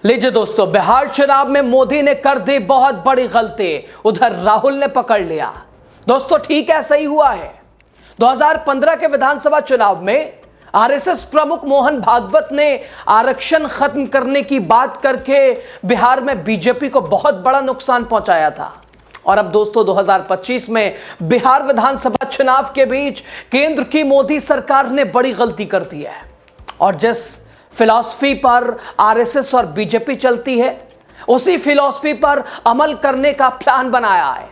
लीजिए दोस्तों, बिहार चुनाव में मोदी ने कर दी बहुत बड़ी गलती, उधर राहुल ने पकड़ लिया। दोस्तों ठीक ऐसा ही हुआ है। 2015 के विधानसभा चुनाव में आरएसएस प्रमुख मोहन भागवत ने आरक्षण खत्म करने की बात करके बिहार में बीजेपी को बहुत बड़ा नुकसान पहुंचाया था। और अब दोस्तों 2025 में बिहार विधानसभा चुनाव के बीच केंद्र की मोदी सरकार ने बड़ी गलती कर दी है और जिस फिलॉसफी पर आरएसएस और बीजेपी चलती है उसी फिलॉसफी पर अमल करने का प्लान बनाया है,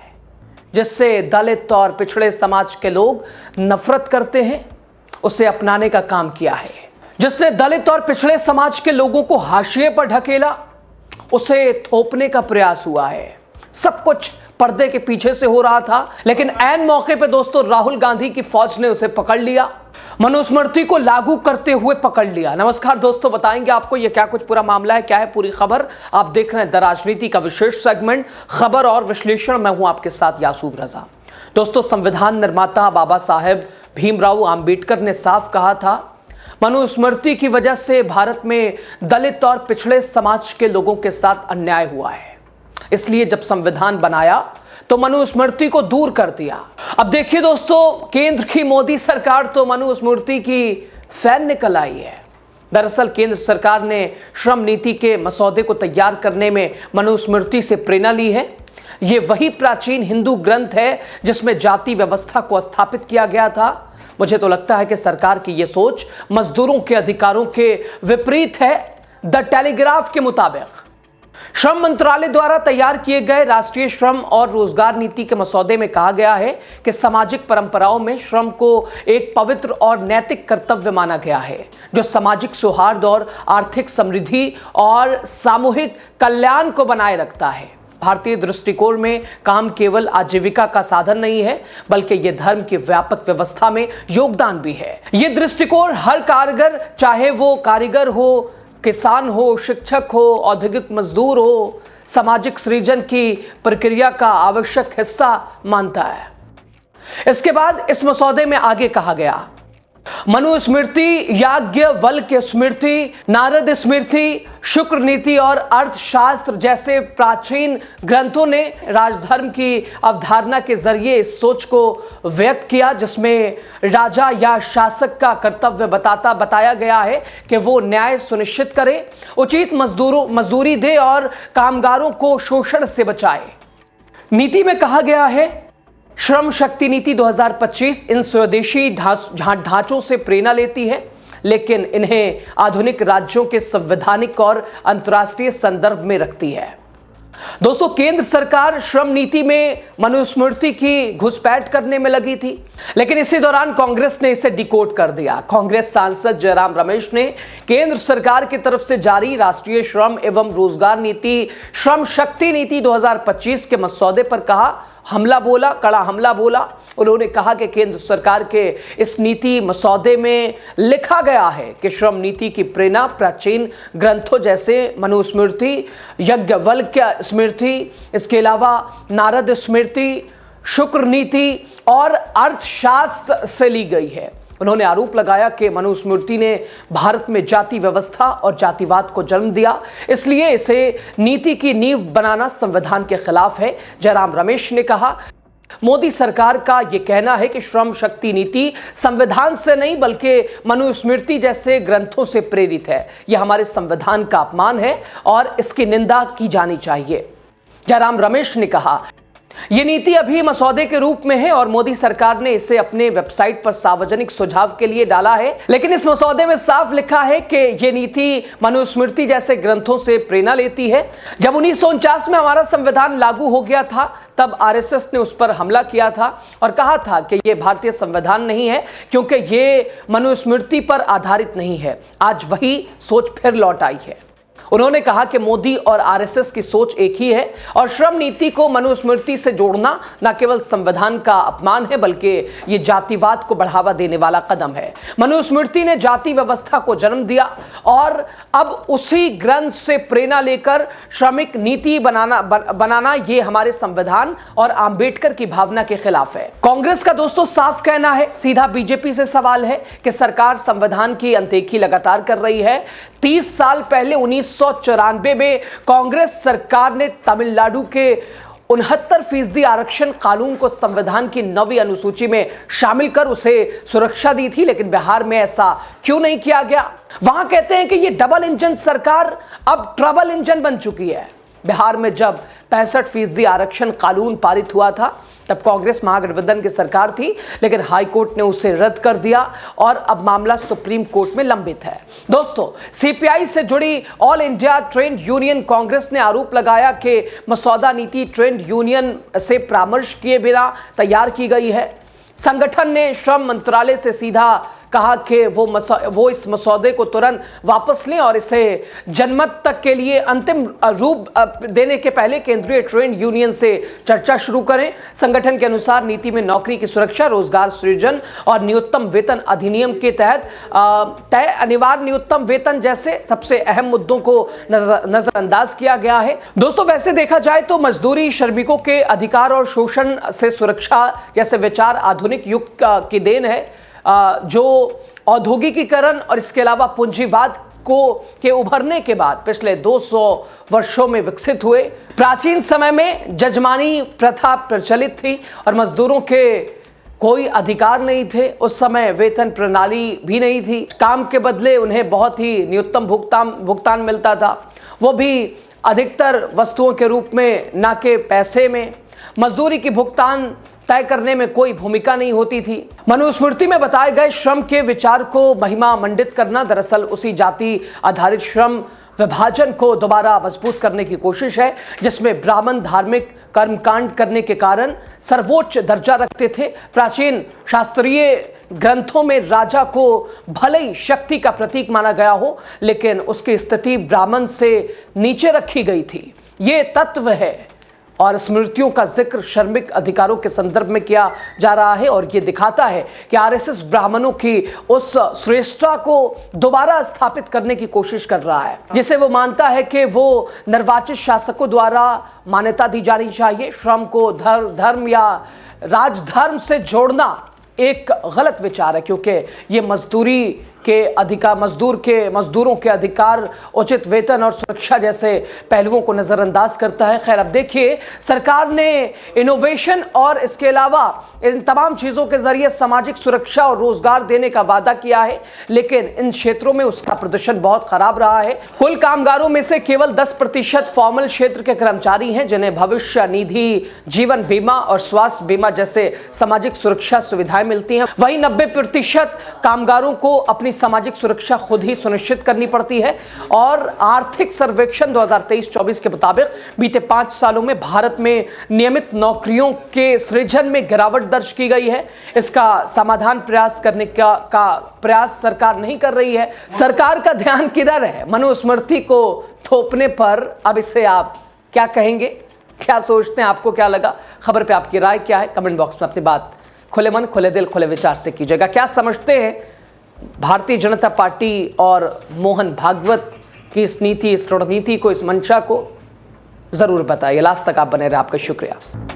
जिससे दलित और पिछड़े समाज के लोग नफरत करते हैं उसे अपनाने का काम किया है। जिसने दलित और पिछड़े समाज के लोगों को हाशिए पर ढकेला उसे थोपने का प्रयास हुआ है। सब कुछ पर्दे के पीछे से हो रहा था, लेकिन ऐन मौके पे दोस्तों राहुल गांधी की फौज ने उसे पकड़ लिया, मनुस्मृति को लागू करते हुए पकड़ लिया। नमस्कार दोस्तों, बताएंगे आपको ये क्या कुछ पूरा मामला है, क्या है पूरी खबर। आप देख रहे हैं द राजनीति का विशेष सेगमेंट खबर और विश्लेषण। मैं हूं आपके साथ यासूब रजा। दोस्तों, संविधान निर्माता बाबा साहेब भीमराव अंबेडकर ने साफ कहा था, मनुस्मृति की वजह से भारत में दलित और पिछड़े समाज के लोगों के साथ अन्याय हुआ है। इसलिए जब संविधान बनाया तो मनुस्मृति को दूर कर दिया। अब देखिए दोस्तों, केंद्र की मोदी सरकार तो मनुस्मृति की फैन निकल आई है। दरअसल केंद्र सरकार ने श्रम नीति के मसौदे को तैयार करने में मनुस्मृति से प्रेरणा ली है। यह वही प्राचीन हिंदू ग्रंथ है जिसमें जाति व्यवस्था को स्थापित किया गया था। मुझे तो लगता है कि सरकार की यह सोच मजदूरों के अधिकारों के विपरीत है। द टेलीग्राफ के मुताबिक श्रम मंत्रालय द्वारा तैयार किए गए राष्ट्रीय श्रम और रोजगार नीति के मसौदे में कहा गया है कि सामाजिक परंपराओं में श्रम को एक पवित्र और नैतिक कर्तव्य माना गया है, जो सामाजिक सौहार्द और आर्थिक समृद्धि और सामूहिक कल्याण को बनाए रखता है। भारतीय दृष्टिकोण में काम केवल आजीविका का साधन नहीं है, बल्कि यह धर्म की व्यापक व्यवस्था में योगदान भी है। यह दृष्टिकोण हर कारीगर, चाहे वो कारीगर हो, किसान हो, शिक्षक हो, औद्योगिक मजदूर हो, सामाजिक सृजन की प्रक्रिया का आवश्यक हिस्सा मानता है। इसके बाद इस मसौदे में आगे कहा गया, मनुस्मृति, याज्ञवल्क्य स्मृति, नारद स्मृति, शुक्र नीति और अर्थशास्त्र जैसे प्राचीन ग्रंथों ने राजधर्म की अवधारणा के जरिए इस सोच को व्यक्त किया, जिसमें राजा या शासक का कर्तव्य बताया गया है कि वो न्याय सुनिश्चित करे, उचित मजदूरी दे और कामगारों को शोषण से बचाए। नीति में कहा गया है, श्रम शक्ति नीति 2025 इन स्वदेशी ढांचों से प्रेरणा लेती है, लेकिन इन्हें आधुनिक राज्यों के संवैधानिक और अंतर्राष्ट्रीय संदर्भ में रखती है। दोस्तों, केंद्र सरकार श्रम नीति में मनुस्मृति की घुसपैठ करने में लगी थी, लेकिन इसी दौरान कांग्रेस ने इसे डिकोड कर दिया। कांग्रेस सांसद जयराम रमेश ने केंद्र सरकार की तरफ से जारी राष्ट्रीय श्रम एवं रोजगार नीति श्रम शक्ति नीति 2025 के मसौदे पर कड़ा हमला बोला। उन्होंने कहा कि केंद्र सरकार के इस नीति मसौदे में लिखा गया है कि श्रम नीति की प्रेरणा प्राचीन ग्रंथों जैसे मनुस्मृति, याज्ञवल्क्य स्मृति, इसके अलावा नारद स्मृति, शुक्र नीति और अर्थशास्त्र से ली गई है। उन्होंने आरोप लगाया कि मनुस्मृति ने भारत में जाति व्यवस्था और जातिवाद को जन्म दिया, इसलिए इसे नीति की नींव बनाना संविधान के खिलाफ है। जयराम रमेश ने कहा, मोदी सरकार का यह कहना है कि श्रम शक्ति नीति संविधान से नहीं बल्कि मनुस्मृति जैसे ग्रंथों से प्रेरित है। यह हमारे संविधान का अपमान है और इसकी निंदा की जानी चाहिए। जयराम रमेश ने कहा, ये नीति अभी मसौदे के रूप में है और मोदी सरकार ने इसे अपने वेबसाइट पर सार्वजनिक सुझाव के लिए डाला है, लेकिन इस मसौदे में साफ लिखा है कि ये नीति मनुस्मृति जैसे ग्रंथों से प्रेरणा लेती है। जब 1949 में हमारा संविधान लागू हो गया था, तब आरएसएस ने उस पर हमला किया था और कहा था कि ये भारतीय संविधान नहीं है क्योंकि ये मनुस्मृति पर आधारित नहीं है। आज वही सोच फिर लौट आई है। उन्होंने कहा कि मोदी और आरएसएस की सोच एक ही है और श्रम नीति को मनुस्मृति से जोड़ना न केवल संविधान का अपमान है बल्कि ये जातिवाद को बढ़ावा देने वाला कदम है। मनुस्मृति ने जाति व्यवस्था को जन्म दिया और अब उसी ग्रंथ से प्रेरणा लेकर श्रमिक नीति बनाना ये हमारे संविधान और अंबेडकर की भावना के खिलाफ है। कांग्रेस का दोस्तों साफ कहना है, सीधा बीजेपी से सवाल है कि सरकार संविधान की अनदेखी लगातार कर रही है। 30 साल पहले 1994 में कांग्रेस सरकार ने तमिलनाडु के 69% आरक्षण कानून को संविधान की 9वीं अनुसूची में शामिल कर उसे सुरक्षा दी थी, लेकिन बिहार में ऐसा क्यों नहीं किया गया? वहां कहते हैं कि यह डबल इंजन सरकार अब ट्रबल इंजन बन चुकी है। बिहार में जब 65% आरक्षण कानून पारित हुआ था तब कांग्रेस महागठबंधन की सरकार थी, लेकिन हाई कोर्ट ने उसे रद्द कर दिया और अब मामला सुप्रीम कोर्ट में लंबित है। दोस्तों, सीपीआई से जुड़ी all India trade union Congress ने आरोप लगाया कि मसौदा नीति ट्रेड यूनियन से परामर्श किए बिना तैयार की गई है। संगठन ने श्रम मंत्रालय से सीधा कहा कि वो इस मसौदे को तुरंत वापस लें और इसे जनमत तक के लिए अंतिम रूप देने के पहले केंद्रीय ट्रेड यूनियन से चर्चा शुरू करें। संगठन के अनुसार नीति में नौकरी की सुरक्षा, रोजगार सृजन और न्यूनतम वेतन अधिनियम के तहत तय अनिवार्य न्यूनतम वेतन जैसे सबसे अहम मुद्दों को नजरअंदाज किया गया है। दोस्तों, वैसे देखा जाए तो मजदूरी, श्रमिकों के अधिकार और शोषण से सुरक्षा जैसे विचार आधुनिक युग की देन है, जो औद्योगिकीकरण और इसके अलावा पूंजीवाद के उभरने के बाद पिछले 200 वर्षों में विकसित हुए। प्राचीन समय में जजमानी प्रथा प्रचलित थी और मजदूरों के कोई अधिकार नहीं थे। उस समय वेतन प्रणाली भी नहीं थी। काम के बदले उन्हें बहुत ही न्यूनतम भुगतान मिलता था, वो भी अधिकतर वस्तुओं के रूप में, ना कि पैसे में। मजदूरी की भुगतान तय करने में कोई भूमिका नहीं होती थी। मनुस्मृति में बताए गए श्रम के विचार को महिमा मंडित करना दरअसल उसी जाति आधारित श्रम विभाजन को दोबारा मजबूत करने की कोशिश है, जिसमें ब्राह्मण धार्मिक कर्मकांड करने के कारण सर्वोच्च दर्जा रखते थे। प्राचीन शास्त्रीय ग्रंथों में राजा को भले ही शक्ति का प्रतीक माना गया हो, लेकिन उसकी स्थिति ब्राह्मण से नीचे रखी गई थी। ये तत्व है और स्मृतियों का जिक्र श्रमिक अधिकारों के संदर्भ में किया जा रहा है और ये दिखाता है कि आरएसएस ब्राह्मणों की उस श्रेष्ठता को दोबारा स्थापित करने की कोशिश कर रहा है, जिसे वो मानता है कि वो निर्वाचित शासकों द्वारा मान्यता दी जानी चाहिए। श्रम को धर्म या राजधर्म से जोड़ना एक गलत विचार है, क्योंकि ये मजदूरों के अधिकार, उचित वेतन और सुरक्षा जैसे पहलुओं को नजरअंदाज करता है। खैर, अब देखिए, सरकार ने इनोवेशन और इसके अलावा इन तमाम चीजों के जरिए सामाजिक सुरक्षा और रोजगार देने का वादा किया है, लेकिन इन क्षेत्रों में उसका प्रदर्शन बहुत खराब रहा है। कुल कामगारों में से केवल 10% फॉर्मल क्षेत्र के कर्मचारी हैं, जिन्हें भविष्य निधि, जीवन बीमा और स्वास्थ्य बीमा जैसे सामाजिक सुरक्षा सुविधाएं मिलती हैं। वहीं 90% कामगारों को अपनी सामाजिक सुरक्षा खुद ही सुनिश्चित करनी पड़ती है। और आर्थिक सर्वेक्षण 2023-24 के मुताबिक बीते 5 सालों में भारत में नियमित नौकरियों के सृजन में गिरावट दर्ज की गई है। इसका समाधान प्रयास करने का प्रयास सरकार नहीं कर रही है। सरकार का ध्यान किधर है? मनुस्मृति को थोपने पर। अब इससे आप क्या कहेंगे? क्या सोचते हैं? आपको क्या लगा? खबर पे आपकी राय क्या है? कमेंट बॉक्स में अपनी बात खुले मन, खुले दिल, खुले विचार से कीजिएगा। क्या समझते हैं भारतीय जनता पार्टी और मोहन भागवत की इस नीति, इस रणनीति को, इस मंशा को? जरूर बताइए। लास्ट तक आप बने रहे। आपका शुक्रिया।